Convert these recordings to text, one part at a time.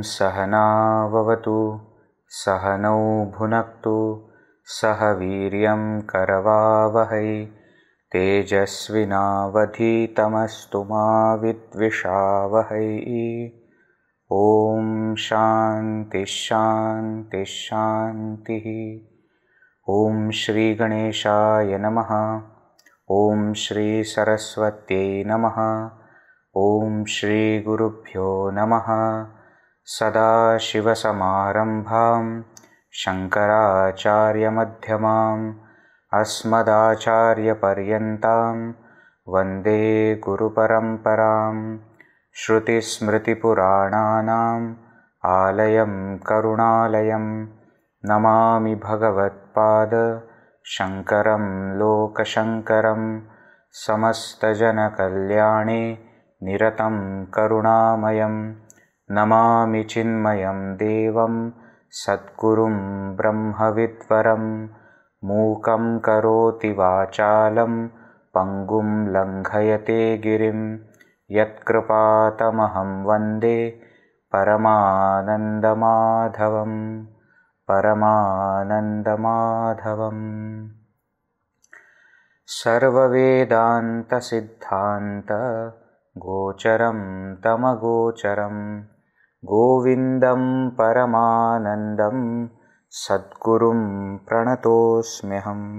सहना भवतु सहनौ भुनक्तु सह वीर्यं करवावहै तेजस्विनावधीतमस्तु मा विद्विषावहै। ॐ शान्ति शान्ति शान्तिः। ॐ श्री गणेशाय नमः। ॐ श्री सरस्वत्यै नमः। ॐ श्री गुरुभ्यो नमः। सदाशिवसमारम्भां शङ्कराचार्यमध्यमाम् अस्मदाचार्यपर्यन्तां वन्दे गुरुपरम्परां। श्रुतिस्मृतिपुराणानाम् आलयं करुणालयं नमामि भगवत्पाद शङ्करं लोकशङ्करं। समस्तजनकल्याणे निरतं करुणामयं नमामि चिन्मयं देवं सद्गुरुं ब्रह्मविद्वरं। मूकं करोति वाचालं पङ्गुं लङ्घयते गिरिं यत्कृपातमहं वन्दे परमानन्दमाधवं परमानन्दमाधवम्। सर्ववेदान्तसिद्धान्त गोचरं तमगोचरं गोविन्दं परमानन्दं सद्गुरुं प्रणतोऽस्म्यहम्।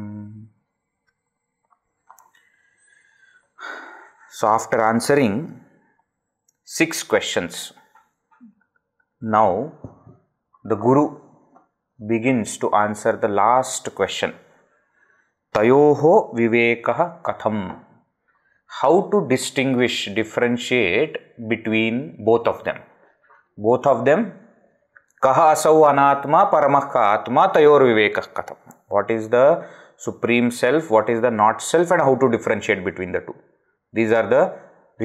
So after answering 6 questions, now the Guru begins to answer the last question. Tayoho vivekah katham. How to distinguish, differentiate between both of them. Both of them, kaha asau anatma paramah ka atma tayor vivekah katham. What is the supreme self, what is the not self, and how to differentiate between the two. This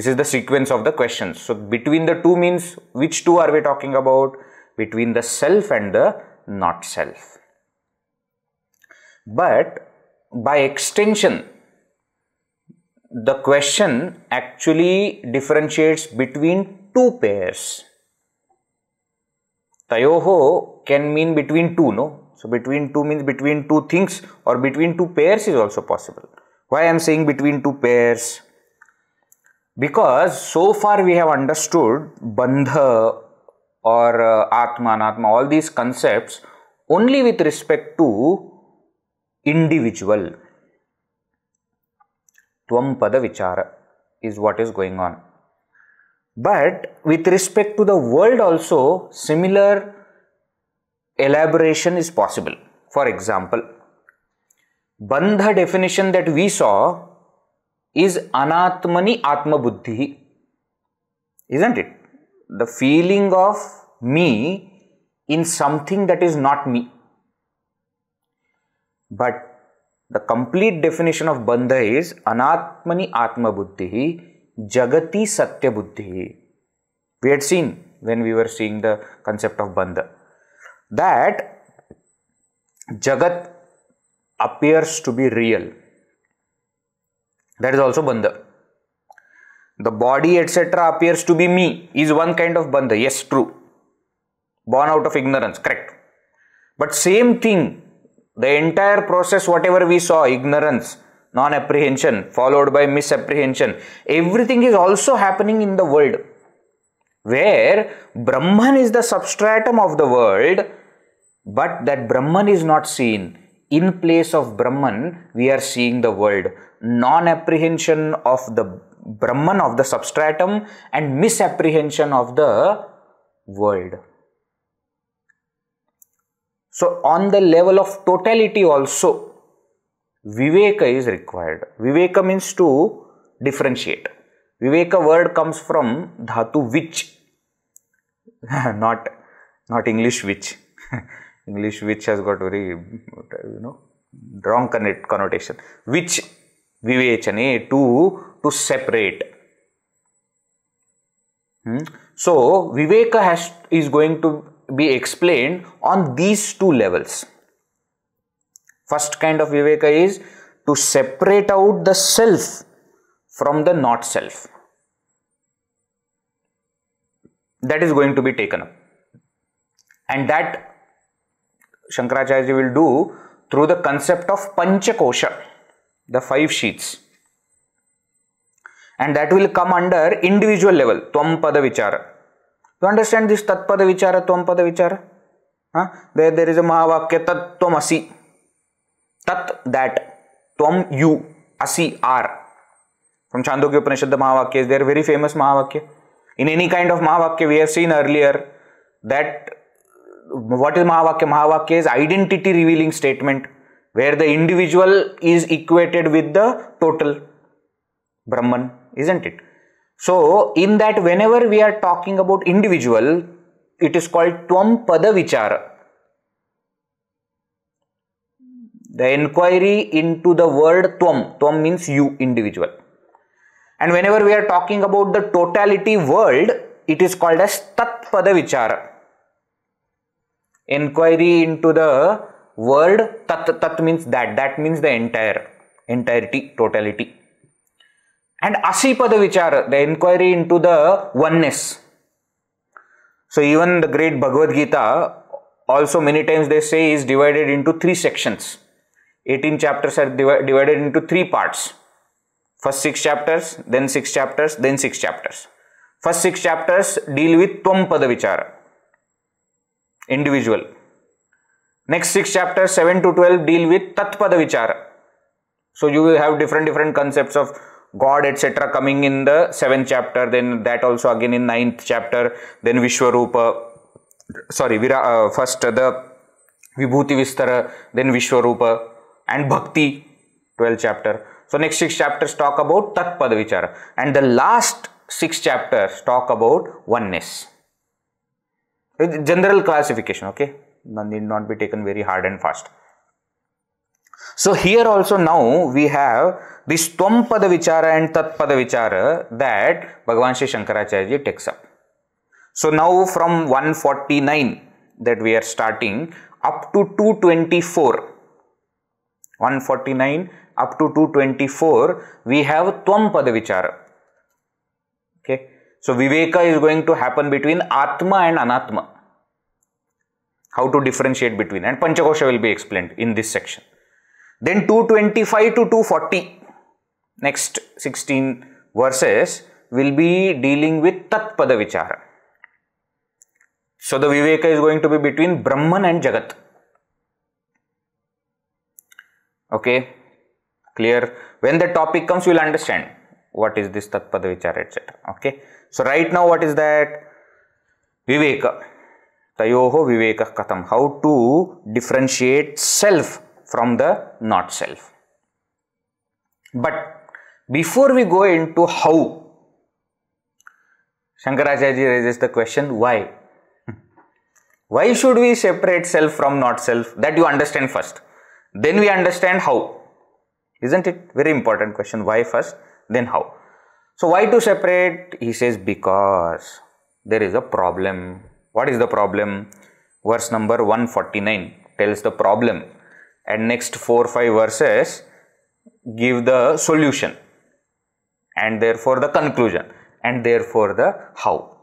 is the sequence of the questions. So between the two means, which two are we talking about? Between the self and the not self. But by extension, the question actually differentiates between two pairs. Tayoho can mean between two, no? So between two means between two things, or between two pairs is also possible. Why I am saying between two pairs? Because so far we have understood bandha or atma, anatma, all these concepts only with respect to individual. Tvam pada vichara is what is going on. But with respect to the world also, similar elaboration is possible. For example, bandha definition that we saw is anatmani atma buddhi, isn't it? The feeling of me in something that is not me. But the complete definition of bandha is anatmani atma buddhi jagati satya buddhi. We had seen when we were seeing the concept of bandha that jagat appears to be real. That is also bandha. The body etc. appears to be me is one kind of bandha. Yes, true. Born out of ignorance, correct. But same thing, the entire process, whatever we saw, ignorance, non-apprehension, followed by misapprehension, everything is also happening in the world. Where Brahman is the substratum of the world, but that Brahman is not seen. In place of Brahman, we are seeing the world. Non-apprehension of the Brahman, of the substratum, and misapprehension of the world. So on the level of totality also, Viveka is required. Viveka means to differentiate. Viveka word comes from dhatu which, not English which. English which has got very, wrong connotation. Which vivechane, to separate. So Viveka is going to be explained on these two levels. First kind of Viveka is to separate out the self from the not self. That is going to be taken up. And that Shankaracharya will do through the concept of Panchakosha, the 5 sheets. And that will come under individual level, Tvam Pada Vichara. You understand this Tat Pada Vichara, Tvam Pada Vichara? There is a Mahavakya, Tat Tvam Asi. Tat, that. Tvam, you. Asi, are. From Chandogya Upanishad, the Mahavakya is there, very famous Mahavakya. In any kind of Mahavakya, we have seen earlier that what is Mahavakya? Mahavakya is identity revealing statement where the individual is equated with the total Brahman, isn't it? So in that, whenever we are talking about individual, it is called Tvam Pada Vichara. The inquiry into the word Tvam. Tvam means you, individual. And whenever we are talking about the totality world, it is called as Tat Pada Vichara. Inquiry into the word Tat means that. That means the entirety, totality. And Asi Pada Vichara, the inquiry into the oneness. So even the great Bhagavad Gita, also many times they say is divided into 3 sections. 18 chapters are divided into 3 parts. First 6 chapters, then 6 chapters, then 6 chapters. First 6 chapters deal with Tvam Pada Vichara, individual. Next 6 chapters, 7 to 12, deal with Tat Pada Vichara. So you will have different concepts of God, etc. coming in the 7th chapter, then that also again in 9th chapter, then Vishwarupa, first the Vibhuti Vistara, then Vishwarupa, and Bhakti, 12th chapter. So next 6 chapters talk about Tat Pada Vichara, and the last 6 chapters talk about oneness. General classification, okay? Need not be taken very hard and fast. So here also now we have this Tvam Pada Vichara and Tat Pada Vichara that Bhagavan Shri Shankaracharya takes up. So now from 149 that we are starting up to 224, 149 up to 224, we have Tvam Pada Vichara. Okay. So Viveka is going to happen between Atma and Anatma. How to differentiate between, and Panchakosha will be explained in this section. Then 225 to 240, next 16 verses will be dealing with Tat Pada Vichara. So the Viveka is going to be between Brahman and Jagat. Okay, clear? When the topic comes, you will understand what is this Tat Pada Vichara, etc. Okay, so right now what is that? Viveka. Tayoho Viveka Katham. How to differentiate self from the not self. But before we go into how, Shankaracharya raises the question, why? Why should we separate self from not self? That you understand first. Then we understand how. Isn't it? Very important question. Why first, then how. So why to separate? He says because there is a problem. What is the problem? Verse number 149 tells the problem, and next 4-5 verses give the solution, and therefore the conclusion, and therefore the how.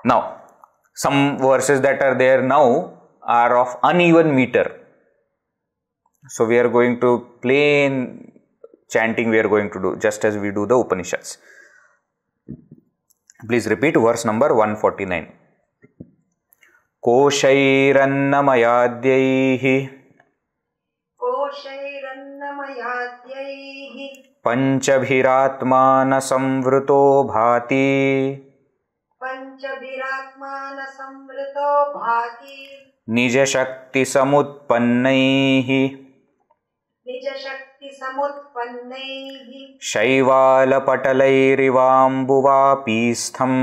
Now, some verses that are there now are of uneven meter. So we are going to plain chanting we are going to do, just as we do the Upanishads. Please repeat verse number 149. कोशैरन्नमयाद्यैः पञ्चभिरात्मान संवृतो भाति निजशक्तिसमुत्पन्नैः शैवालपटलैरिवाम्बुवापीस्थम्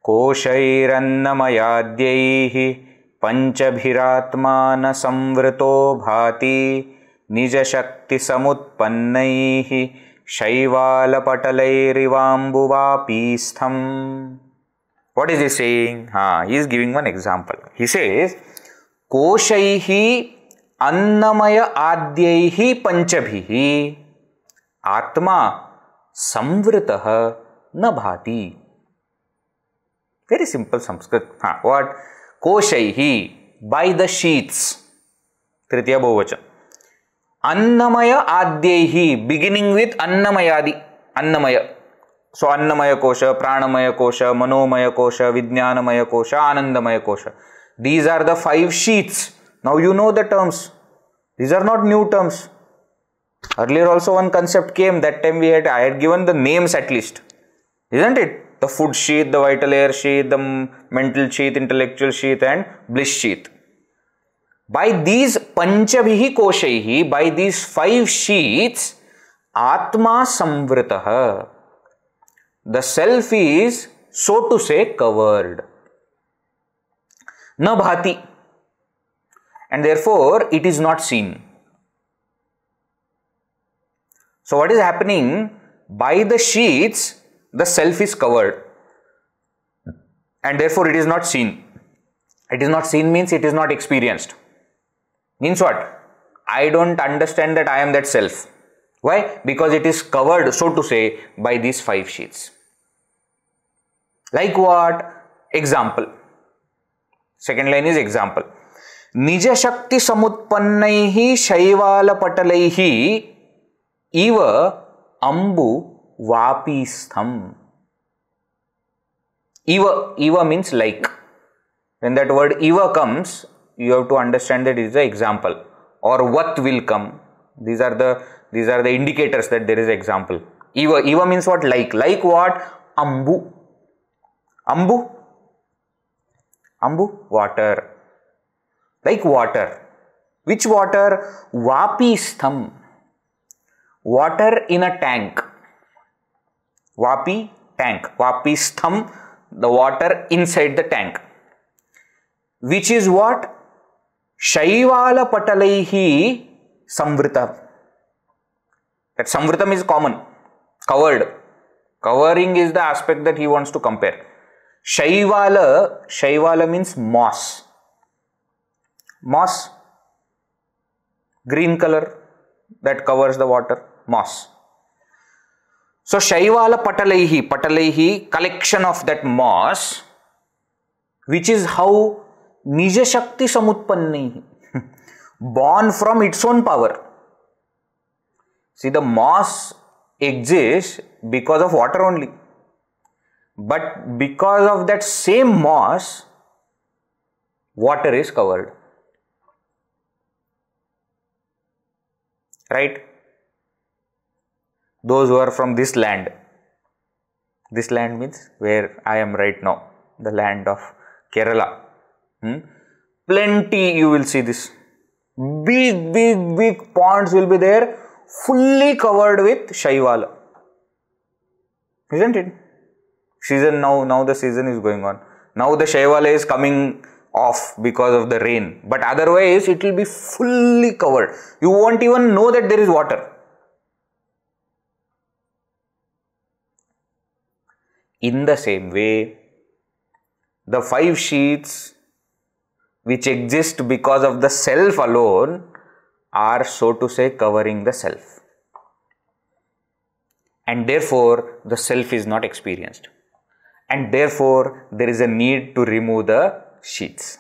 कोशैरन्नमयाद्यैः पञ्चभिरात्मान संवृतो भाति निजशक्तिसमुत्पन्नैः शैवालपटलैरिवाम्बुवापीस्थम्. What is he saying? He is giving one example. He says, Koshaihi annamaya adyaihi panchabhihi atma samvritah na bhati. Very simple Sanskrit. What? Koshaihi, by the sheets. Tritiya Bahuvachan. Annamaya adyaihi, beginning with annamayadi. Annamaya. So, Annamaya Kosha, Pranamaya Kosha, Manomaya Kosha, Vijnanamaya Kosha, Anandamaya Kosha. These are the 5 sheets. Now you know the terms. These are not new terms. Earlier also one concept came. That time I had given the names at least. Isn't it? The food sheath, the vital air sheath, the mental sheath, intellectual sheath and bliss sheath. By these Panchabhihi Koshaihi, by these 5 sheaths, Atma Samvritaha. The self is, so to say, covered. Na bhati. And therefore, it is not seen. So, what is happening? By the sheets, the self is covered. And therefore, it is not seen. It is not seen means it is not experienced. Means what? I don't understand that I am that self. Why? Because it is covered, so to say, by these 5 sheets. Like what? Example. Second line is example. Nija Shakti Samutpannaihi Shaivala Patalaihi Iva Ambu Vapistham. Eva means like. When that word Eva comes, you have to understand that it is an example. Or what will come. These are the indicators that there is example. Eva means what? Like. Like what? Ambu. Ambu, water. Like water. Which water? Vapistham. Water in a tank. Vapi, tank. Vapistham, the water inside the tank. Which is what? Shaivala patalaihi samvrita. That samvritam is common. Covered. Covering is the aspect that he wants to compare. Shaivala means moss. Moss, green color that covers the water, moss. So, Shaivala patalaihi, collection of that moss, which is how Nija Shakti Samutpannaihi, born from its own power. See, the moss exists because of water only. But because of that same moss, water is covered. Right? Those who are from this land means where I am right now, the land of Kerala. Plenty you will see this. Big ponds will be there, fully covered with Shaivala. Isn't it? Season now the season is going on. Now the Shaivala is coming off because of the rain. But otherwise it will be fully covered. You won't even know that there is water. In the same way, the 5 sheets which exist because of the self alone are, so to say, covering the self. And therefore, the self is not experienced. And therefore, there is a need to remove the sheets.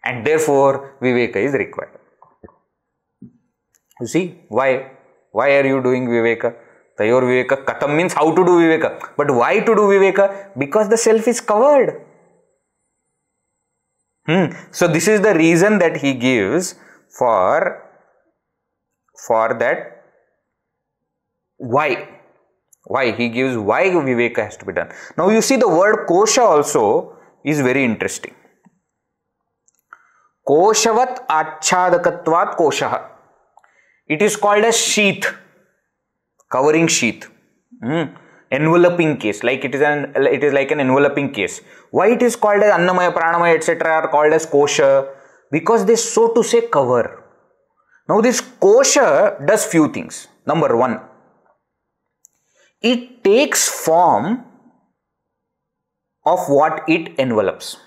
And therefore, Viveka is required. You see, why? Why are you doing Viveka? Tayor Viveka Katham means how to do Viveka. But why to do Viveka? Because the self is covered. So this is the reason that he gives for that. Why he gives why Viveka has to be done. Now you see the word kosha also is very interesting. Koshavat achchadakatvat koshaha. It is called as sheath, covering sheath, enveloping case, like it is like an enveloping case. Why it is called as Annamaya, Pranamaya, etc. are called as kosha? Because they, so to say, cover. Now this kosha does few things. Number one, it takes form of what it envelops.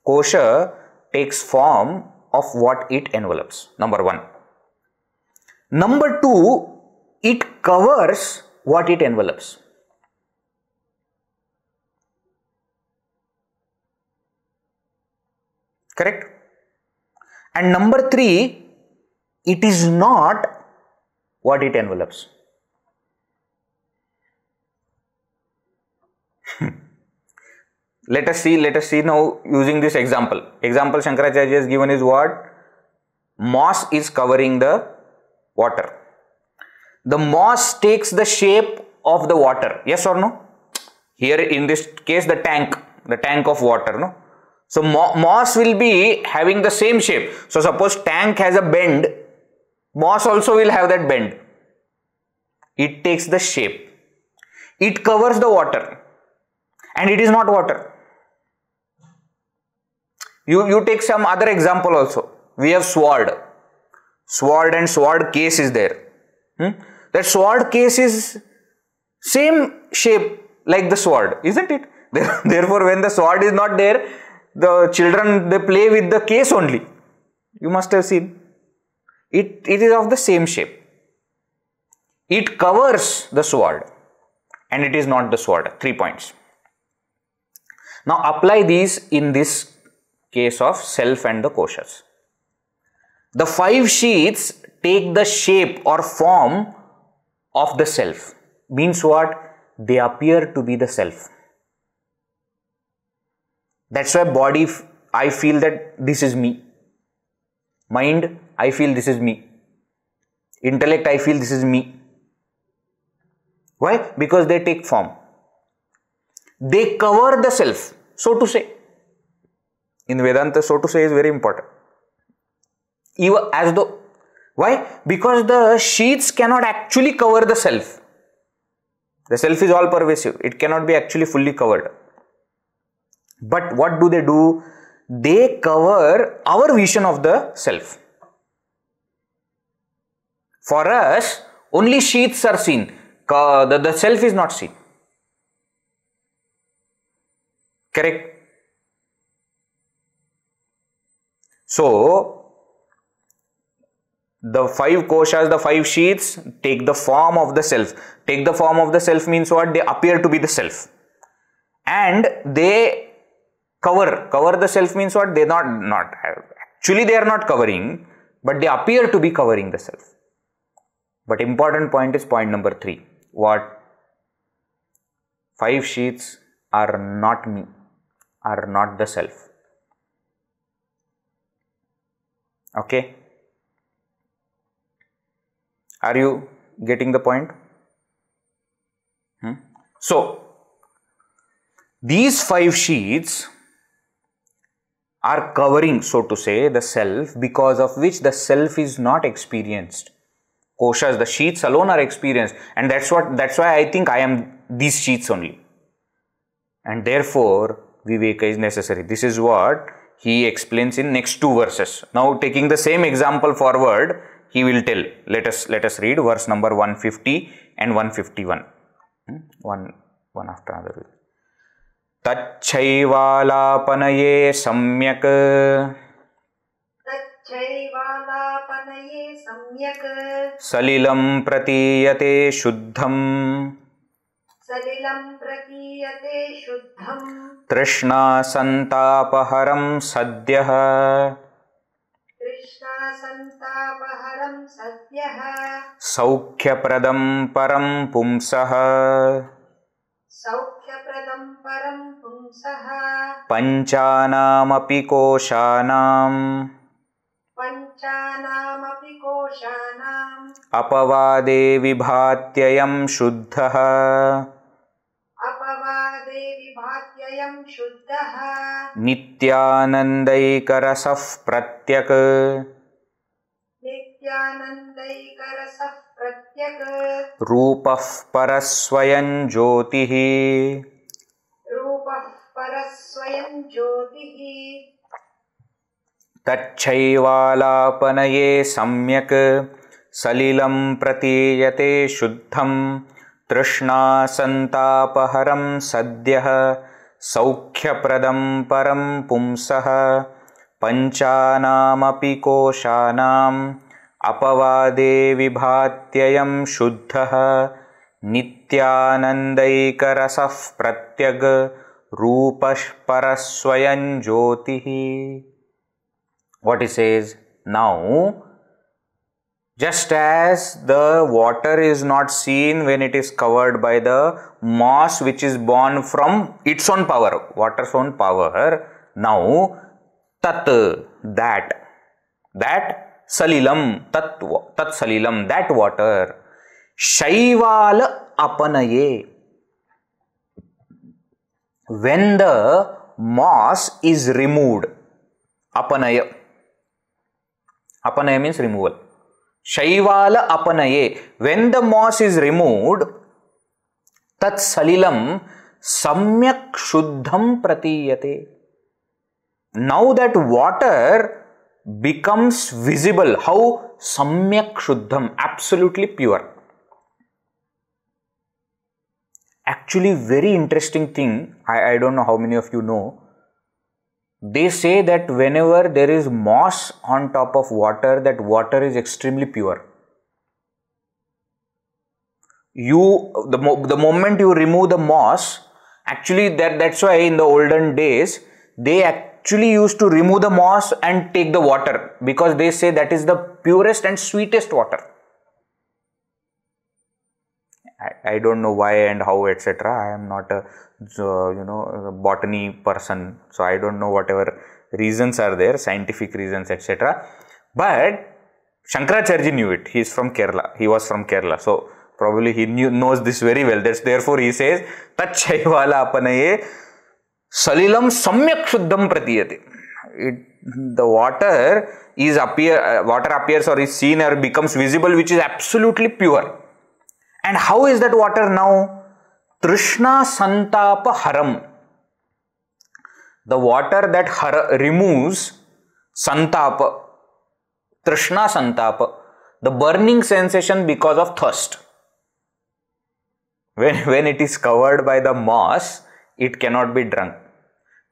Kosha takes form of what it envelops. Number one. Number two, it covers what it envelops. Correct? And number three, it is not what it envelops. Let us see now using this example. Example Shankaracharya has given is what? Moss is covering the water. The moss takes the shape of the water. Yes or no? Here in this case the tank of water, no? So moss will be having the same shape. So suppose tank has a bend, moss also will have that bend. It takes the shape. It covers the water. And it is not water. You take some other example also. We have sword. Sword and sword case is there. That sword case is same shape like the sword, isn't it? Therefore, when the sword is not there, the children, they play with the case only. You must have seen. It is of the same shape. It covers the sword and it is not the sword. 3 points. Now apply these in this case of self and the koshas. The 5 sheets take the shape or form of the self. Means what? They appear to be the self. That's why body, I feel that this is me. Mind, I feel this is me. Intellect, I feel this is me. Why? Because they take form. They cover the self, so to say. In Vedanta, so to say is very important. Even as though, why? Because the sheets cannot actually cover the self. The self is all pervasive. It cannot be actually fully covered. But what do? They cover our vision of the self. For us, only sheets are seen. The self is not seen. Correct? So, the 5 koshas, the 5 sheets take the form of the self. Take the form of the self means what? They appear to be the self. And they cover the self means what? They not have. Actually, they are not covering, but they appear to be covering the self. But important point is point number 3. What? 5 sheets are not me, are not the self. Okay? Are you getting the point? So, these 5 sheets are covering, so to say, the self, because of which the self is not experienced. Koshas, the sheets alone are experienced, and that's why I think I am these sheets only. And therefore, Viveka is necessary. This is what he explains in next 2 verses. Now, taking the same example forward, he will tell. Let us read verse number 150 and 151. One after another. Tachaivalapanaye samyak. Tachaivalapanaye samyak. Salilam pratiyate shuddham. Salilam pratiyate shuddham. Trishna santapaharam sadyah. Trishna संतापहरं सद्यः सौख्यप्रदं परं पुंसः सौख्यप्रदं परं पुंसः पञ्चानामपि कोशानाम् पञ्चानामपि कोशानाम् अपवादे विभात्ययं शुद्धः अपवादे विभात्ययं शुद्धः नित्यानन्दैकरसः प्रत्यक् नित्यानन्दैकरसः प्रत्यक् रूपः परस्वयं ज्योतिः रूपः परः स्वयं ज्योतिः तच्छैवालापनये सम्यक् सलिलं प्रतीयते शुद्धं तृष्णासन्तापहरं सद्यः सौख्यप्रदं परं पुंसः पञ्चानामपि कोशानाम् अपवादे विभात्ययं शुद्धः नित्यानन्दैकरसः प्रत्यग् रूपः परस्वयं ज्योतिः. What he says now, just as the water is not seen when it is covered by the moss which is born from its own power, water's own power, now tat, that salilam, tat salilam, that water, shaival apanaye, when the moss is removed, apanaya means removal. Shaivala apanaye, when the moss is removed, tat salilam samyak shuddham pratiyate. Now that water becomes visible. How? Samyak shuddham, absolutely pure. Actually, very interesting thing, I don't know how many of you know. They say that whenever there is moss on top of water, that water is extremely pure. The moment you remove the moss, actually that's why in the olden days, they actually used to remove the moss and take the water, because they say that is the purest and sweetest water. I don't know why and how, etc. I am not a botany person, so I don't know whatever reasons are there, scientific reasons, etc. But Shankaracharya knew it. He is from Kerala. He was from Kerala, so probably he knows this very well. Therefore he says, Tat Shaivala apanaye salilam samyak shuddham pratiyate. The water appears or is seen or becomes visible, which is absolutely pure. And how is that water now? Trishna santapa haram. The water that removes santapa, trishna santapa, the burning sensation because of thirst. When it is covered by the moss, it cannot be drunk.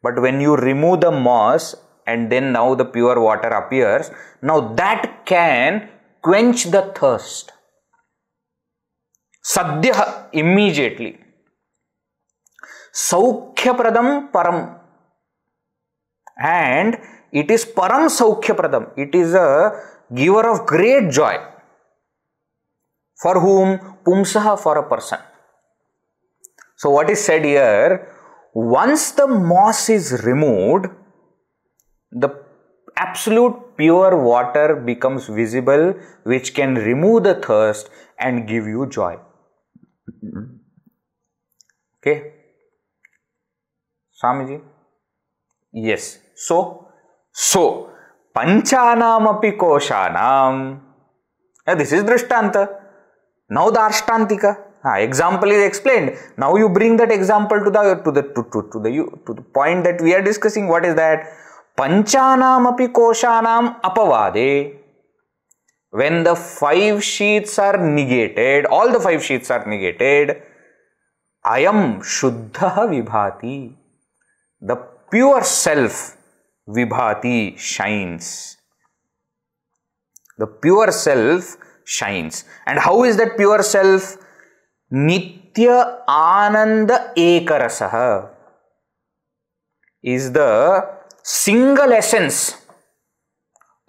But when you remove the moss and then now the pure water appears, now that can quench the thirst. Sadhya, immediately. Saukhya pradam param. And it is param saukhya pradam. It is a giver of great joy. For whom? Pumsaha, for a person. So what is said here, once the moss is removed, the absolute pure water becomes visible, which can remove the thirst and give you joy. Okay. Swamiji? Yes. So Panchanam api koshanam. This is Drishtanta. Now the Ashtantika. Example is explained. Now you bring that example to the point that we are discussing. What is that? Panchanam api koshanam apavade. When the 5 sheets are negated, all the 5 sheets are negated, ayam shuddha vibhati. The pure self, vibhati, shines. The pure self shines. And how is that pure self? Nitya Ananda Ekarasaha is the single essence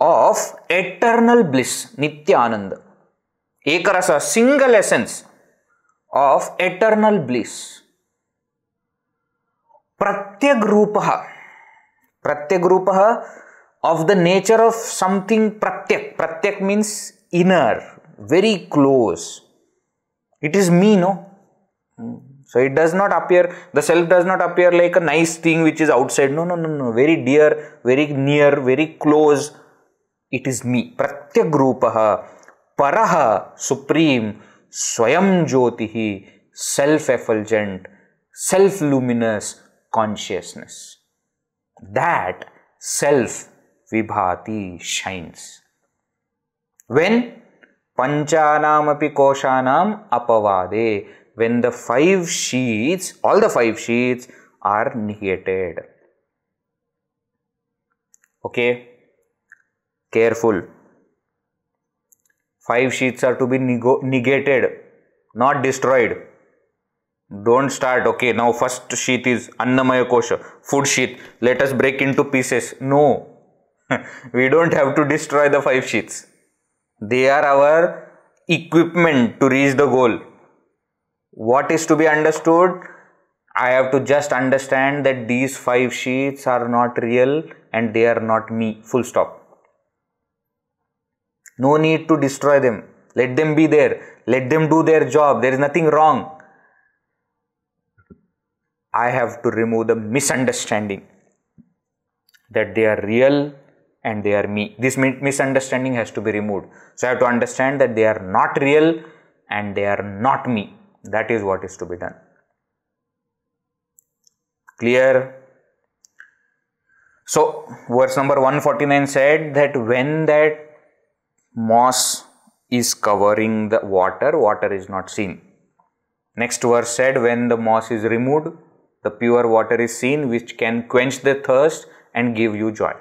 of eternal bliss, Nityananda. Ekarasa, single essence of eternal bliss. Pratyagrupaha. Pratyagrupaha of the nature of something pratyak. Pratyak means inner, very close. It is me, no? So it does not appear, the self does not appear like a nice thing which is outside. No, no, no, no. Very dear, very near, very close. It is me. Pratyagrupaha. Paraha, supreme. Swayam Jyotihi. Self-effulgent, self-luminous consciousness. That self vibhati shines. When? Panchanam api koshanam apavade. When the 5 sheets, all the 5 sheets are negated. Okay? Careful. 5 sheets are to be negated, not destroyed. Don't start, okay, now first sheet is Annamaya Kosha, food sheet. Let us break into pieces. No. We don't have to destroy the 5 sheets. They are our equipment to reach the goal. What is to be understood? I have to just understand that these 5 sheets are not real and they are not me. Full stop. No need to destroy them. Let them be there. Let them do their job. There is nothing wrong. I have to remove the misunderstanding that they are real and they are me. This misunderstanding has to be removed. So I have to understand that they are not real and they are not me. That is what is to be done. Clear? So verse number 149 said that when that moss is covering the water, water is not seen. Next verse said when the moss is removed, the pure water is seen, which can quench the thirst and give you joy.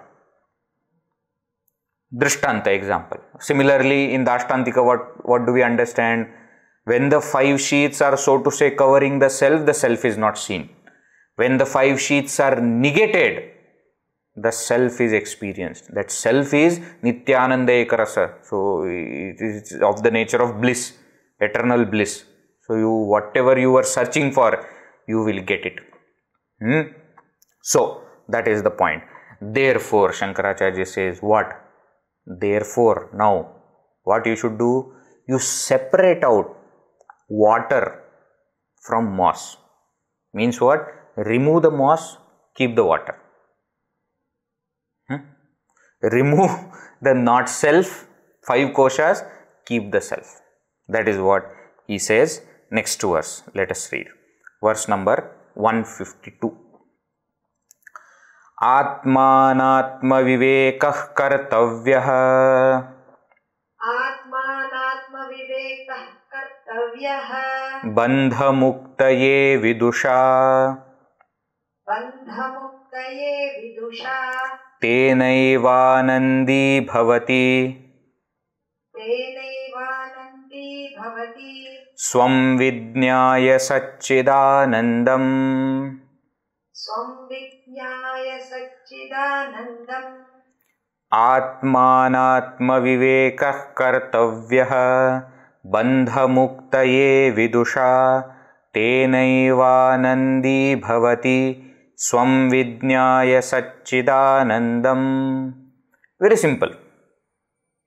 Drishtanta example. Similarly, in Dashtantika, what do we understand? When the 5 sheets are, so to say, covering the self is not seen. When the 5 sheets are negated, the self is experienced. That self is Nityananda Ekarasa. So it is of the nature of bliss, eternal bliss. So whatever you are searching for, you will get it. So that is the point. Therefore, Shankaracharya says what? Therefore, now what you should do? You separate out water from moss. Means what? Remove the moss, keep the water. Remove the not self, 5 koshas, keep the self. That is what he says. Next verse, let us read. Verse number 152. Atmanatma vivekah kartavyah. Atmanatma vivekah kartavyah. Bandha muktaye vidusha. Bandha muktaye vidusha. Tenaivanandi bhavati. Tenaivanandi bhavati. Swam vidnyaya satchidanandam. Swam vidnyaya satchidanandam. Atmanatma vivekah kartavyah. Bandha muktaye vidusha. Tenaivanandi bhavati. Swam vidnyaya satchidanandam. Very simple.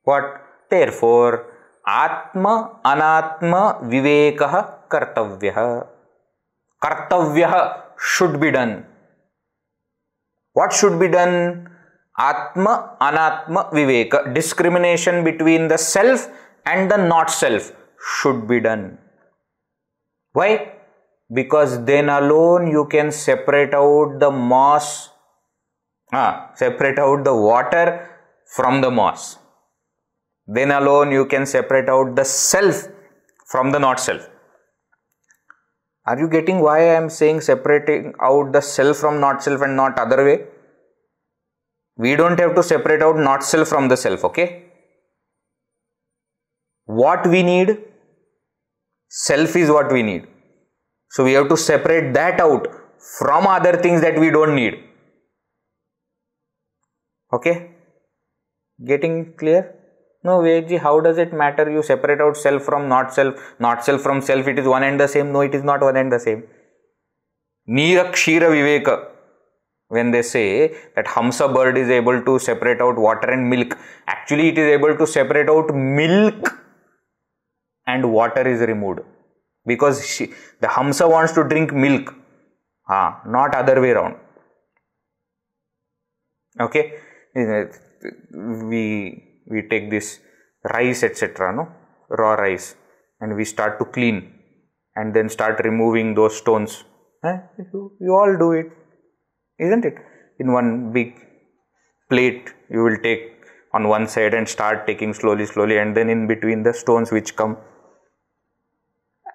What? Therefore, Atma Anatma Vivekah Kartavyah. Kartavyah should be done. What should be done? Atma Anatma Viveka. Discrimination between the self and the not self should be done. Why? Because then alone you can separate out the moss, separate out the water from the moss. Then alone you can separate out the self from the not self. Are you getting why I am saying separating out the self from not self and not other way? We don't have to separate out not self from the self, okay? What we need? Self is what we need. So we have to separate that out from other things that we don't need. Okay? Getting clear? No, Vivekji, how does it matter? You separate out self from not self from self. It is one and the same. No, it is not one and the same. Nirakshira Viveka. When they say that Hamsa bird is able to separate out water and milk, actually it is able to separate out milk and water is removed. Because the Hamsa wants to drink milk. Not other way around. Okay? We take this rice, etc., no? Raw rice, and we start to clean and then start removing those stones. You all do it, isn't it? In one big plate, you will take on one side and start taking slowly, and then in between the stones which come.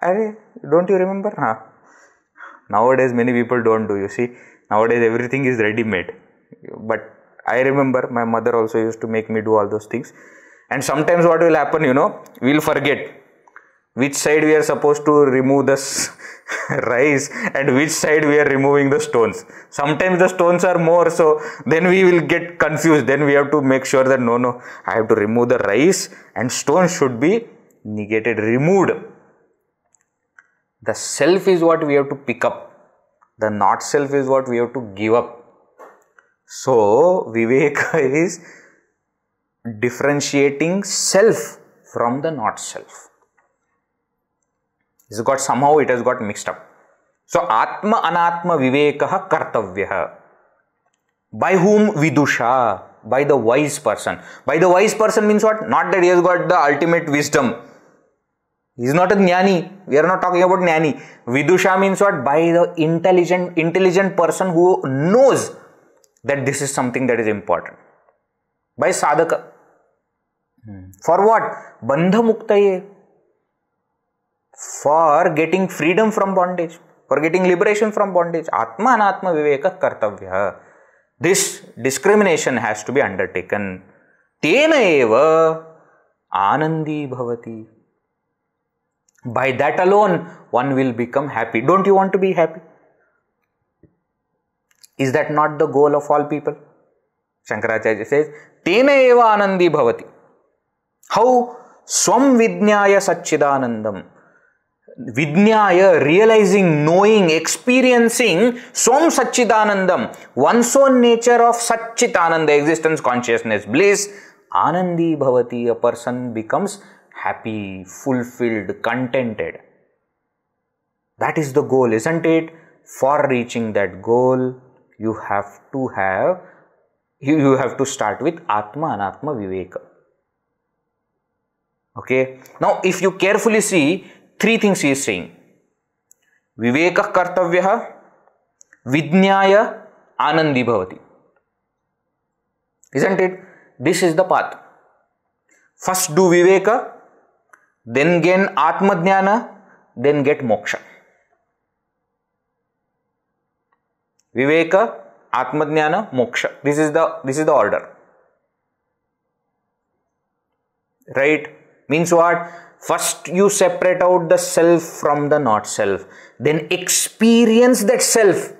Don't you remember? Nowadays, many people don't do. You see, nowadays everything is ready-made. But I remember my mother also used to make me do all those things. And sometimes what will happen, we'll forget which side we are supposed to remove the rice and which side we are removing the stones. Sometimes the stones are more, so then we will get confused. Then we have to make sure that no, I have to remove the rice and stones should be negated, removed. The self is what we have to pick up. The not self is what we have to give up. So, Viveka is differentiating self from the not self. It has got mixed up. So, Atma Anatma Vivekaha Kartavyaha. By whom? Vidusha. By the wise person. By the wise person means what? Not that he has got the ultimate wisdom. He is not a jnani. We are not talking about jnani. Vidusha means what? By the intelligent person who knows that this is something that is important. By sadhaka. For what? Bandha muktaye. For getting freedom from bondage. For getting liberation from bondage. Atma anatma viveka kartavya. This discrimination has to be undertaken. Tena eva anandi bhavati. By that alone, one will become happy. Don't you want to be happy? Is that not the goal of all people? Shankaracharya says, Tena eva anandi bhavati. How? Swam vidnyaya satchidanandam. Vidnyaya, realizing, knowing, experiencing Swam satchidanandam. One's own nature of satchitananda, existence, consciousness, bliss. Anandi bhavati. A person becomes happy, fulfilled, contented. That is the goal, isn't it? For reaching that goal, you have to start with Atma Anatma Viveka. Okay. Now, if you carefully see, three things he is saying. Viveka Kartavyaha, Vidnyaya, Anandi Bhavati. Isn't it? This is the path. First do Viveka, then gain Atma Jnana, then get Moksha. Viveka, Atma Jnana, Moksha. This is the order. Right? Means what? First you separate out the self from the not self. Then experience that self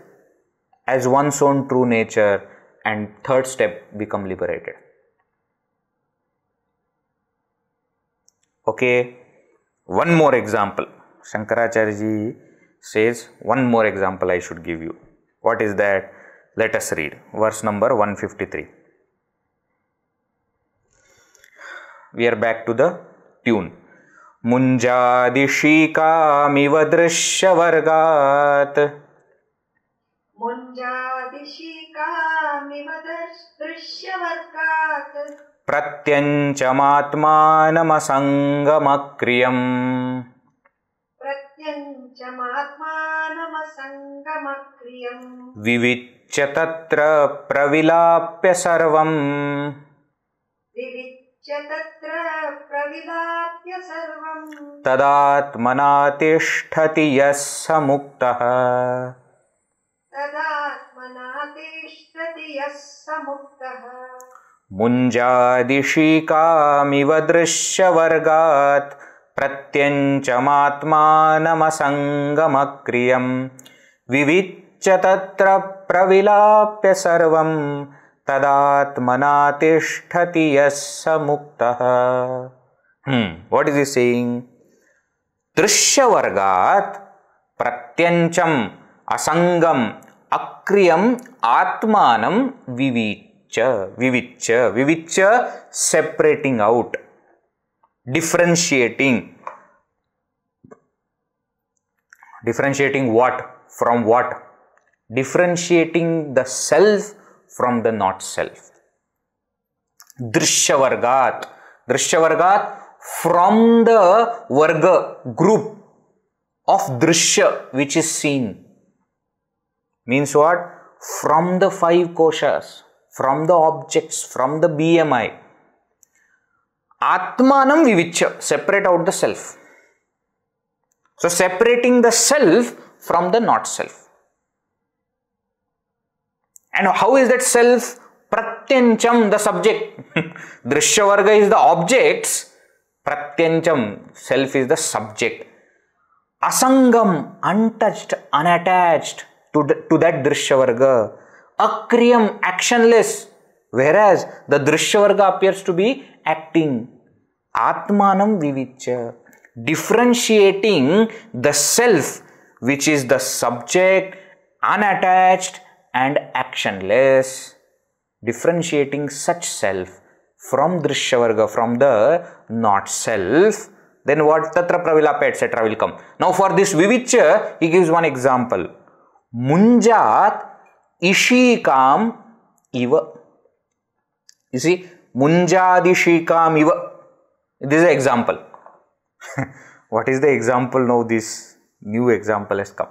as one's own true nature. And third step, become liberated. Okay. One more example. Shankaracharya ji says, one more example I should give you. What is that? Let us read. Verse number 153. We are back to the tune. Munjadishikamiva drishyavargat. Munjadishikamiva drishyavargat. Pratyanchamatmanamasangamakryam. Pratyanchamatmanamasangamakryam. Viviccha tatra pravilapya sarvam. Viviccha tatra pravilapya sarvam. Tadatmana tisthati yassa muktaha. Tadatmana tisthati yassa muktaha. Munjadishikamiva drishyavargat. Pratyanchamatmanamasangamakryam. Viviccha tatra pravilapya sarvam. tadatmana tisthati yassa muktah. What is he saying? Drishya vargat pratyancham asangam akriyam atmanam vivichya, separating out, differentiating what from what? Differentiating the self from the not self. Drishya vargat from the varga group of drishya, which is seen. Means what? From the 5 koshas, from the objects, from the BMI. Atmanam vivichya, separate out the self. So separating the self from the not self. And how is that self? Pratyancham, the subject. Drishya varga is the objects. Pratyancham, self is the subject. Asangam, untouched, unattached to that drishya varga. Akriyam, actionless, whereas the drishya varga appears to be acting. Atmanam vivichya, differentiating the self, which is the subject, unattached and actionless. Differentiating such self from drishya varga, from the not self. Then what? Tatra pravilapa etc. will come. Now for this vivichya, he gives one example. Munjat ishikam iva. You see, munjadishikam iva. This is an example. What is the example now? This new example has come.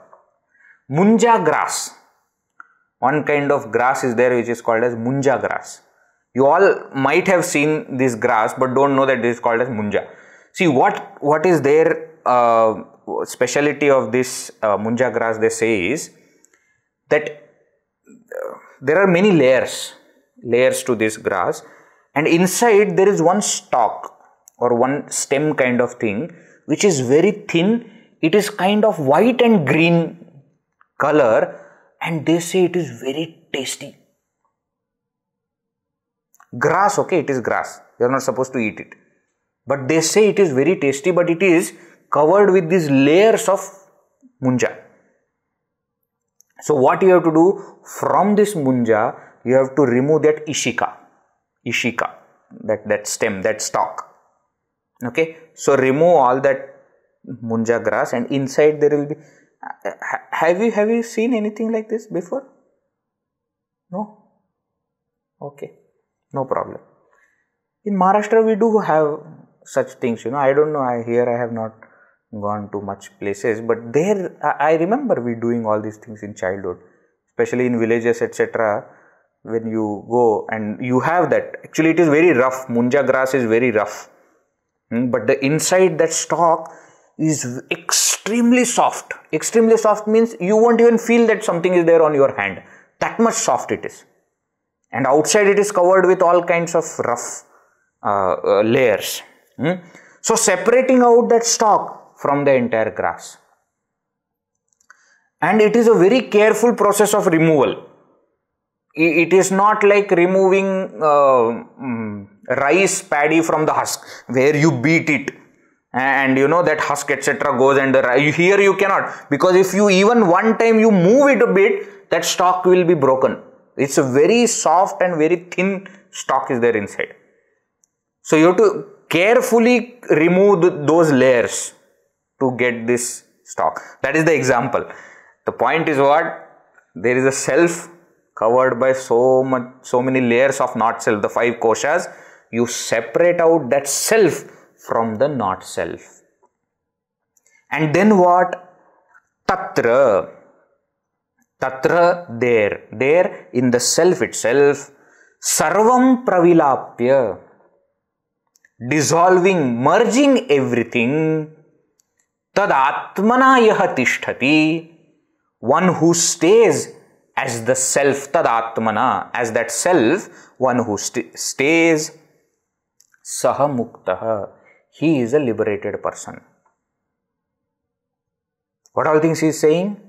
Munja grass. One kind of grass is there which is called as munja grass. You all might have seen this grass but don't know that this is called as munja. See what is their speciality of this munja grass, they say, is that there are many layers to this grass, and inside there is one stalk or one stem kind of thing which is very thin. It is kind of white and green color, and they say it is very tasty. Grass, okay, it is grass. You are not supposed to eat it. But they say it is very tasty, but it is covered with these layers of munja. So what you have to do? From this munja, you have to remove that ishika, that stem, that stalk. Okay, so remove all that munja grass, and inside there will be. Have you seen anything like this before? No? Okay, no problem. In Maharashtra we do have such things, you know. I don't know, here I have not gone to much places, but there I remember we doing all these things in childhood, especially in villages etc. When you go and you have that, actually it is very rough. Munja grass is very rough, but the inside that stalk is extremely soft. Extremely soft means you won't even feel that something is there on your hand. That much soft it is. And outside it is covered with all kinds of rough layers. So separating out that stalk from the entire grass. And it is a very careful process of removal. It is not like removing rice paddy from the husk, where you beat it and you know that husk etc. goes, and here you cannot, because if you even one time you move it a bit, that stalk will be broken. It's a very soft and very thin stalk is there inside. So you have to carefully remove those layers to get this stalk. That is the example. The point is what? There is a self covered by so many layers of not self, the 5 koshas. You separate out that self from the not self. And then what? Tatra, there in the self itself, sarvam pravilapya, dissolving, merging everything, tad atmana yah tishtati, one who stays as the self, tad atmana, as that self, one who stays, saha muktah, he is a liberated person. What all things he is saying?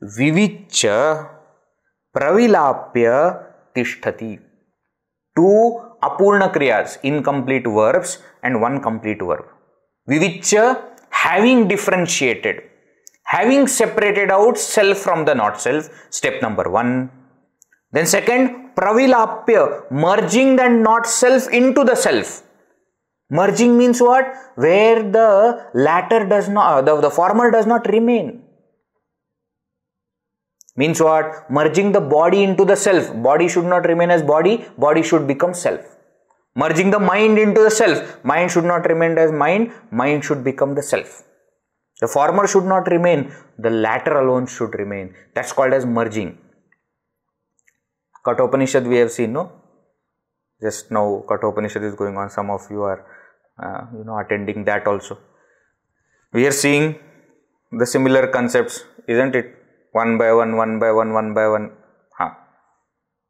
Vivichya pravilapya tishtati. 2 apurna kriyas, incomplete verbs, and 1 complete verb. Viviccha, having differentiated, having separated out self from the not self, step number 1. Then second, pravilapya, merging the not self into the self. Merging means what? Where the latter does not, the former does not remain. Means what? Merging the body into the self. Body should not remain as body, body should become self. Merging the mind into the self. Mind should not remain as mind, mind should become the self. The former should not remain, the latter alone should remain. That's called as merging. Kathopanishad we have seen, no? Just now Kathopanishad is going on. Some of you are attending that also. We are seeing the similar concepts, isn't it? One by one, one by one, one by one.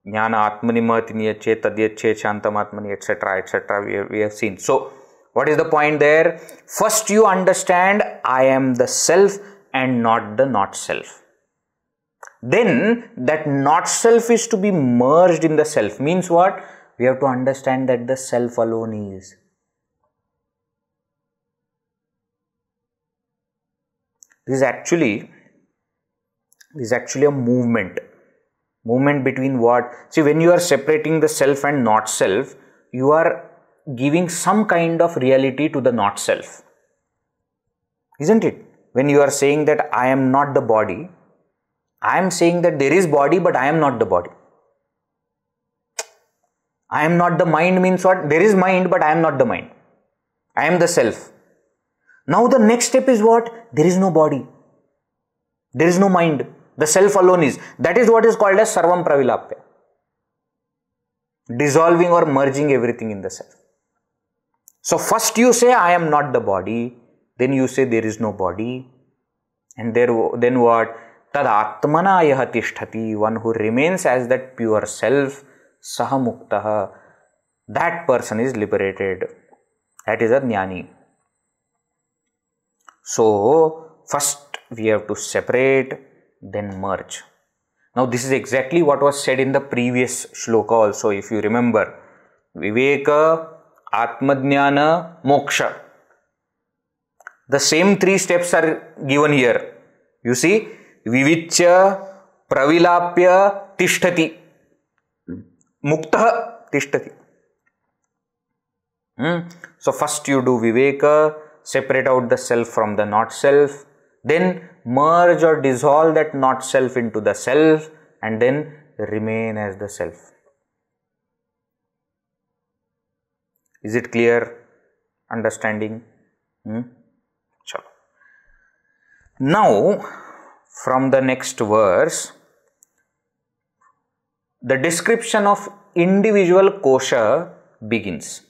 Jnana atmani mahati tadyache shantam atmani, etc., etc. We have seen. So, what is the point there? First you understand I am the self and not the not self. Then that not self is to be merged in the self. Means what? We have to understand that the self alone is. This is actually a movement. Movement between what? See, when you are separating the self and not self, you are giving some kind of reality to the not self. Isn't it? When you are saying that I am not the body, I am saying that there is body, but I am not the body. I am not the mind means what? There is mind, but I am not the mind. I am the self. Now the next step is what? There is no body. There is no mind. The self alone is. That is what is called as sarvam pravilapya. Dissolving or merging everything in the self. So first you say I am not the body. Then you say there is no body. And then what? Tad atmana yaha tishtati. One who remains as that pure self. Saha muktaha. That person is liberated. That is a jnani. So first we have to separate, then merge. Now this is exactly what was said in the previous shloka also, if you remember. Viveka, Atmajnana, Moksha. The same 3 steps are given here. You see, Viviccha, Pravilapya, Tishtati. Mukta, Tishtati. So first you do Viveka, separate out the self from the not self. Then merge or dissolve that not self into the self, and then remain as the self. Is it clear? Understanding? Chalo. Now, from the next verse, the description of individual kosha begins.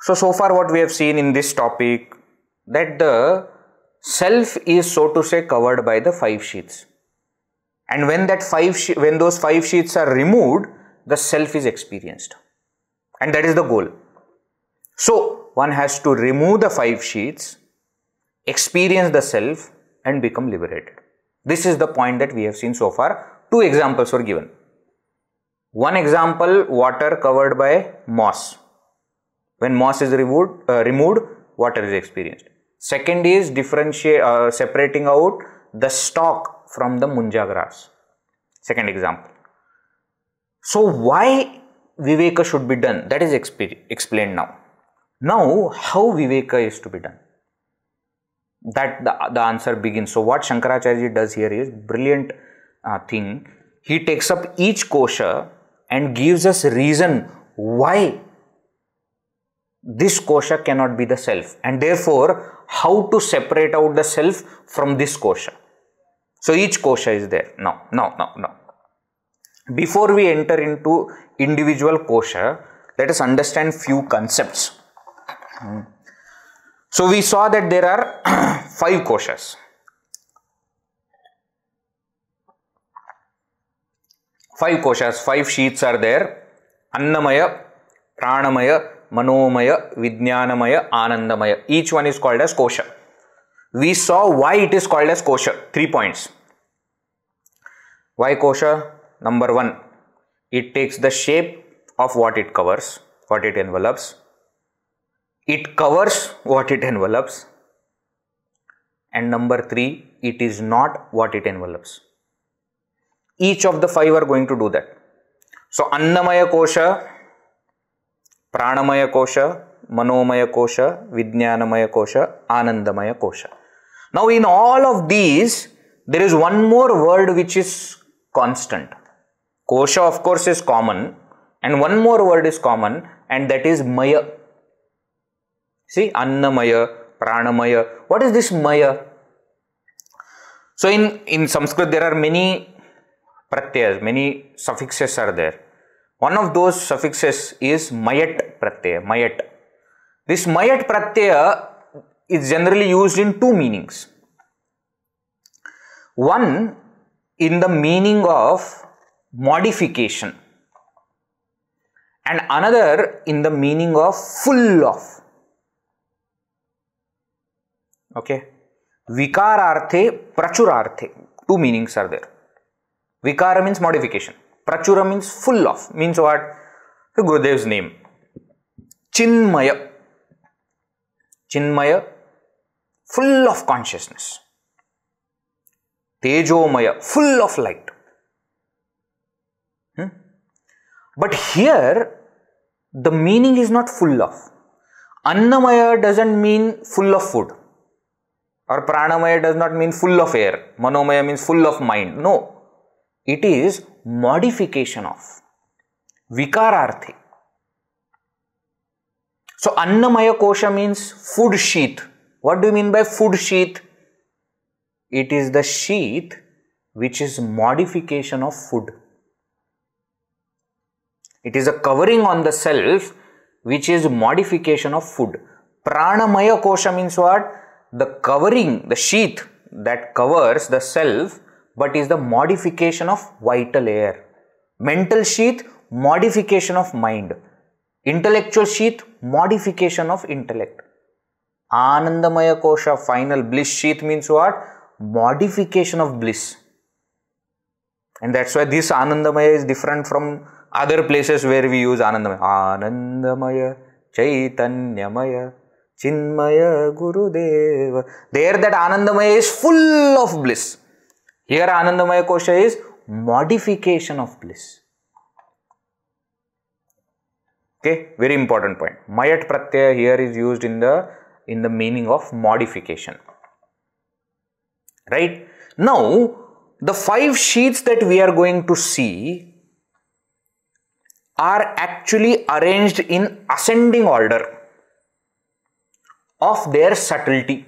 So far what we have seen in this topic, that the self is, so to say, covered by the 5 sheaths. And when those 5 sheaths are removed, the self is experienced. And that is the goal. So one has to remove the 5 sheaths, experience the self, and become liberated. This is the point that we have seen so far. 2 examples were given. One example, water covered by moss. When moss is removed, water is experienced. Second is separating out the stalk from the munja grass. Second example. So why Viveka should be done? That is explained now. Now, how Viveka is to be done? That the answer begins. So what Shankaracharya does here is brilliant thing. He takes up each kosha and gives us reason why this kosha cannot be the self, and therefore how to separate out the self from this kosha. So each kosha is there. Now. Before we enter into individual kosha, let us understand few concepts. So we saw that there are 5 koshas. 5 koshas, 5 sheaths are there. Annamaya, Pranamaya, Manomaya, Vijnanamaya, Anandamaya. Each one is called as kosha. We saw why it is called as kosha. 3 points. Why kosha? Number one, it takes the shape of what it covers, what it envelops. It covers what it envelops. And number three, it is not what it envelops. Each of the five are going to do that. So Annamaya kosha, Pranamaya kosha, Manomaya kosha, Vijnanamaya kosha, Anandamaya kosha. Now in all of these, there is one more word which is constant. Kosha of course is common, and one more word is common, and that is Maya. See, Annamaya, Pranamaya. What is this Maya? So in Sanskrit there are many pratyas, many suffixes are there. One of those suffixes is Mayat pratyaya, Mayat. This Mayat pratyaya is generally used in two meanings. One, in the meaning of modification, and another in the meaning of full of. Okay. Vikararthe, prachurarthe. Two meanings are there. Vikara means modification. Prachura means full of. Means what? Gurudev's name. Chinmaya. Chinmaya, full of consciousness. Tejomaya, full of light. But here, the meaning is not full of. Annamaya doesn't mean full of food. Or Pranamaya does not mean full of air. Manomaya means full of mind. No. It is modification of. Vikararthe. So Annamaya kosha means food sheath. What do you mean by food sheath? It is the sheath which is modification of food. It is a covering on the self which is modification of food. Pranamaya kosha means what? The covering, the sheath that covers the self, but is the modification of vital air. Mental sheath, modification of mind. Intellectual sheath, modification of intellect. Anandamaya kosha, final bliss sheath means what? Modification of bliss. And that's why this Anandamaya is different from other places where we use Anandamaya. Anandamaya, Chaitanyamaya, Chinmaya, Gurudeva. There that Anandamaya is full of bliss. Here Anandamaya kosha is modification of bliss. Okay, very important point. Mayat pratyaya here is used in the meaning of modification. Right? Now, the five sheets that we are going to see are actually arranged in ascending order of their subtlety.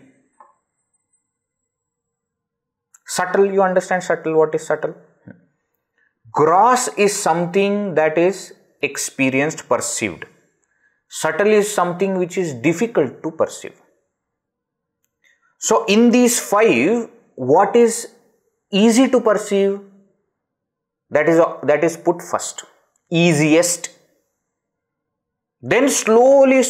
Subtle, you understand subtle? What is subtle? Gross is something that is experienced, perceived. Subtle is something which is difficult to perceive. So in these five, what is easy to perceive? That is put first. Easiest. Then slowly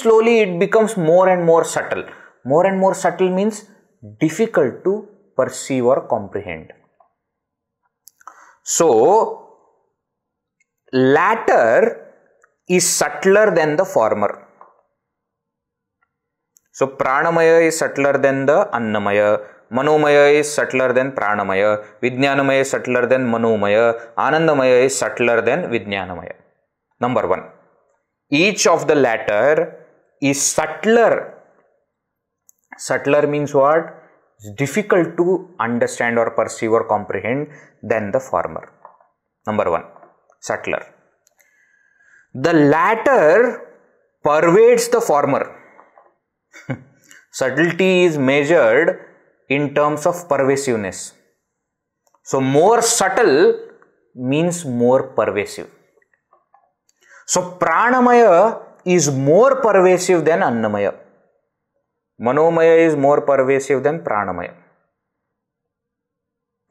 it becomes more and more subtle. More and more subtle means difficult to perceive or comprehend. So latter is subtler than the former. So Pranamaya is subtler than the Annamaya, Manomaya is subtler than Pranamaya, Vijnanamaya is subtler than Manomaya, Anandamaya is subtler than Vijnanamaya. Number one. Each of the latter is subtler. Subtler means what? It's difficult to understand or perceive or comprehend than the former. Number one. Subtler. The latter pervades the former. Subtlety is measured in terms of pervasiveness. So more subtle means more pervasive. So Pranamaya is more pervasive than Annamaya. Manomaya is more pervasive than Pranamaya.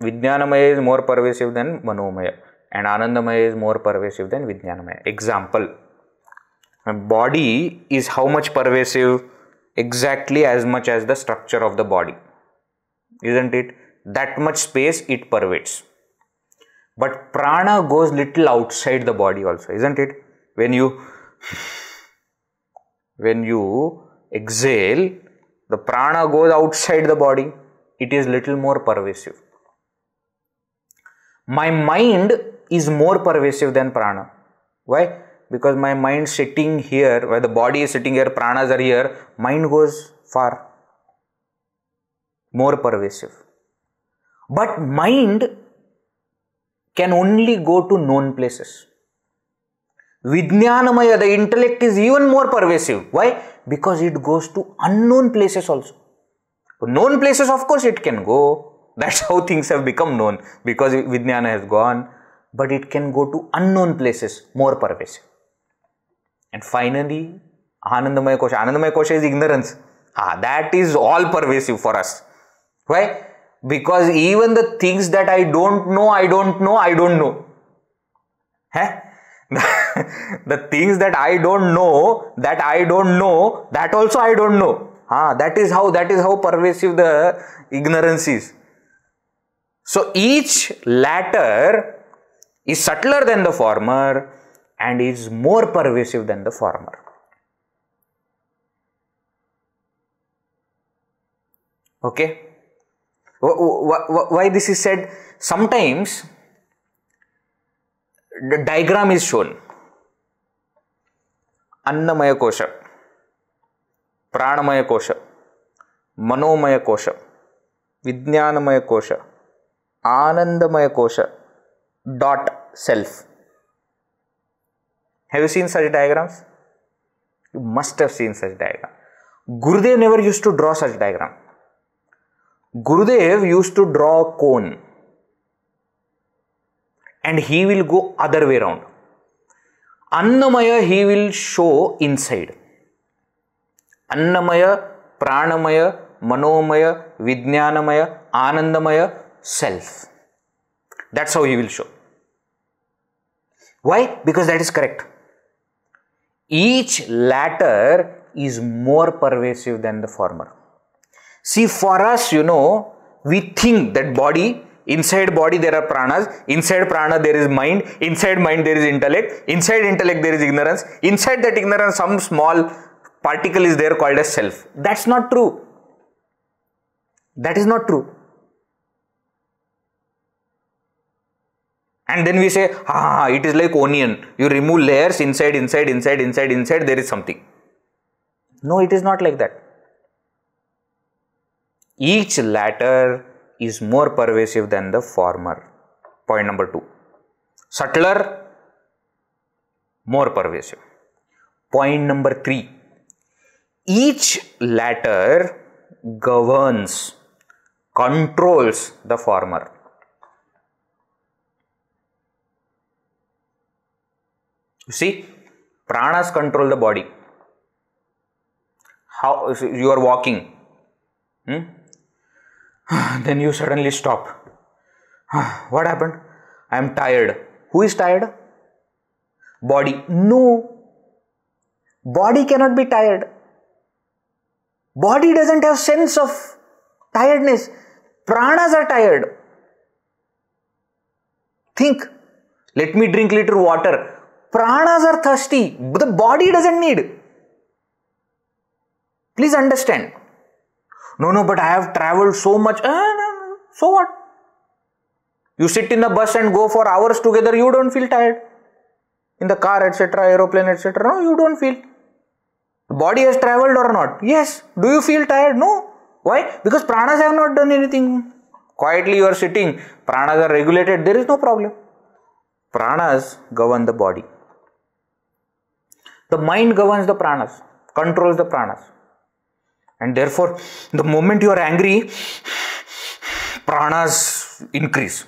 Vijnanamaya is more pervasive than Manomaya. And Anandamaya is more pervasive than Vijnanamaya. Example. A body is how much pervasive? Exactly as much as the structure of the body. Isn't it? That much space it pervades. But prana goes little outside the body also, isn't it? When you exhale, the prana goes outside the body. It is little more pervasive. My mind is more pervasive than prana. Why? Because my mind sitting here, where the body is sitting here, pranas are here, mind goes far. More pervasive. But mind can only go to known places. Vijnanamaya, the intellect, is even more pervasive. Why? Because it goes to unknown places also. Known places, of course, it can go. That's how things have become known, because Vijnana has gone. But it can go to unknown places, more pervasive. And finally, Anandamaya Kosha. Anandamaya Kosha is ignorance. That is all pervasive for us. Why? Because even the things that I don't know. The things that I don't know, that also I don't know. That is how pervasive the ignorance is. So each latter is subtler than the former and is more pervasive than the former. Okay? Why this is said? Sometimes the diagram is shown. Annamaya Kosha, Pranamaya Kosha, Manomaya Kosha, Vijnanamaya Kosha, Anandamaya Kosha, dot self. Have you seen such diagrams? You must have seen such diagram. Gurudev never used to draw such diagram. Gurudev used to draw a cone and he will go other way around. Annamaya he will show inside. Annamaya, Pranamaya, Manomaya, Vijnanamaya, Anandamaya, self. That's how he will show. Why? Because that is correct. Each latter is more pervasive than the former. See, for us, we think that body, inside body there are pranas, inside prana there is mind, inside mind there is intellect, inside intellect there is ignorance, inside that ignorance some small particle is there called as self. That's not true. That is not true. And then we say, it is like onion. You remove layers inside, there is something. No, it is not like that. Each latter is more pervasive than the former. Point number 2. Subtler, more pervasive. Point number 3. Each latter governs, controls the former. You see, pranas control the body. How you are walking, then you suddenly stop. What happened? I am tired. Who is tired? Body. No. Body cannot be tired. Body doesn't have sense of tiredness. Pranas are tired. Think. Let me drink little water. Pranas are thirsty. But the body doesn't need. Please understand. No, but I have traveled so much. So what? You sit in a bus and go for hours together, you don't feel tired. In the car, etc., aeroplane, etc., no, you don't feel. The body has traveled or not? Yes. Do you feel tired? No. Why? Because pranas have not done anything. Quietly you are sitting. Pranas are regulated. There is no problem. Pranas govern the body. The mind governs the pranas, controls the pranas. And therefore, the moment you are angry, pranas increase.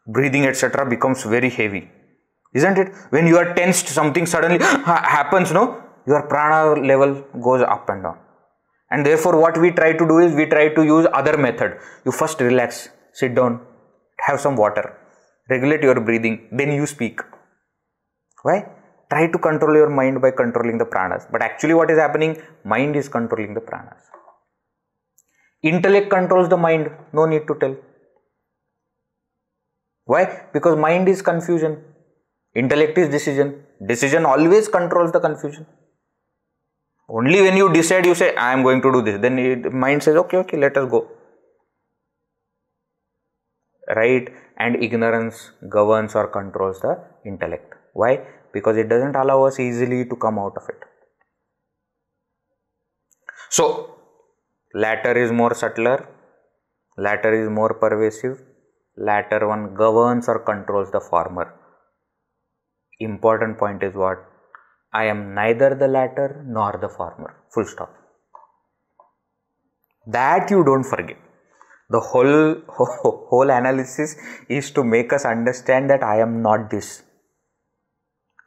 Breathing, etc. becomes very heavy. Isn't it? When you are tensed, something suddenly happens, no? Your prana level goes up and down. And therefore, what we try to do is, we try to use other method. You first relax, sit down, have some water, regulate your breathing, then you speak. Why? Try to control your mind by controlling the pranas. But actually what is happening? Mind is controlling the pranas. Intellect controls the mind. No need to tell. Why? Because mind is confusion. Intellect is decision. Decision always controls the confusion. Only when you decide, you say, I am going to do this. Then the mind says, okay, let us go. Right? And ignorance governs or controls the intellect. Why? Because it doesn't allow us easily to come out of it. So, latter is more subtler, latter is more pervasive, latter one governs or controls the former. Important point is what? I am neither the latter nor the former. Full stop. That you don't forget. The whole analysis is to make us understand that I am not this.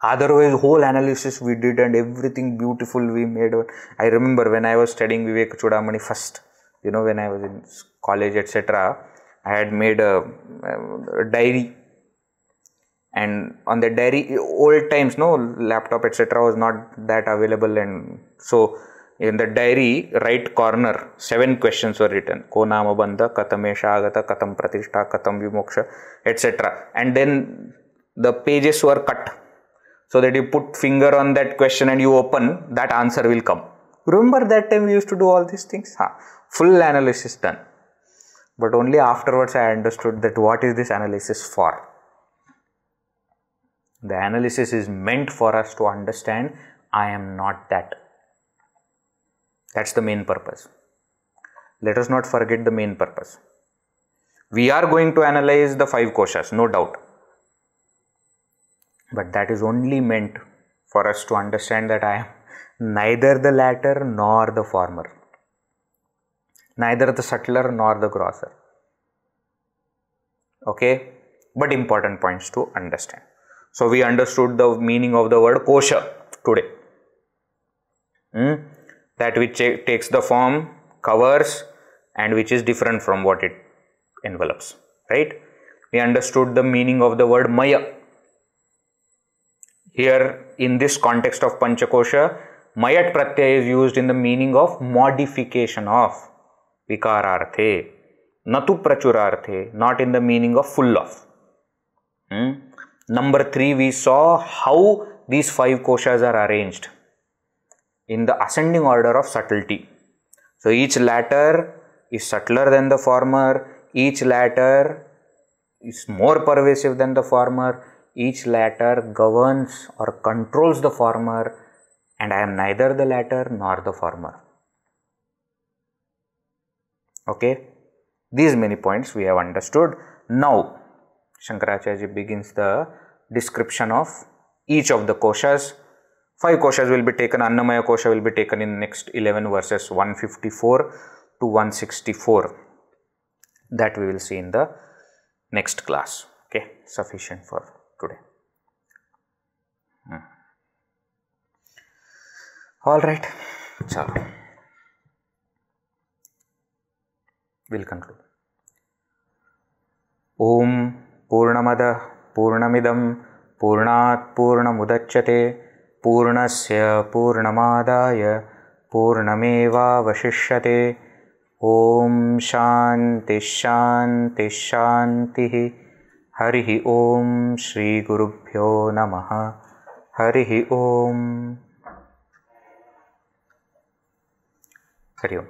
Otherwise, whole analysis we did and everything beautiful we made. I remember when I was studying Vivek Chudamani first, when I was in college, etc., I had made a diary. And on the diary, old times, no laptop, etc. was not that available. And so, in the diary, right corner, 7 questions were written. Ko nama bandha, katamesha agata, katam pratishtha, katam vimoksha, etc. And then the pages were cut. So that you put finger on that question and you open, that answer will come. Remember that time we used to do all these things? Full analysis done. But only afterwards I understood that what is this analysis for? The analysis is meant for us to understand I am not that. That's the main purpose. Let us not forget the main purpose. We are going to analyze the 5 koshas, no doubt. But that is only meant for us to understand that I am neither the latter nor the former. Neither the subtler nor the grosser. Okay? But important points to understand. So we understood the meaning of the word kosha today. That which takes the form, covers, and which is different from what it envelops. Right? We understood the meaning of the word maya. Here in this context of Panchakosha, mayat pratyaya is used in the meaning of modification of vikararthe, natu prachurarthe, not in the meaning of full of. Number 3, we saw how these 5 koshas are arranged in the ascending order of subtlety. So each latter is subtler than the former, each latter is more pervasive than the former, each latter governs or controls the former, and I am neither the latter nor the former. Okay, these many points we have understood. Now, Shankaracharya begins the description of each of the koshas. 5 koshas will be taken, Annamaya kosha will be taken in next 11 verses 154 to 164. That we will see in the next class. Okay, sufficient for today. All right, chalo. We'll conclude. Om Purnamada Purnamidam Purnat Purnamudachyate Purnasya Purnamadaya Purnameva Vashishyate. Om Shanti Shanti Shanti. Harihi Om Shri Gurubhyo Namaha. Harihi Om. Hari Om.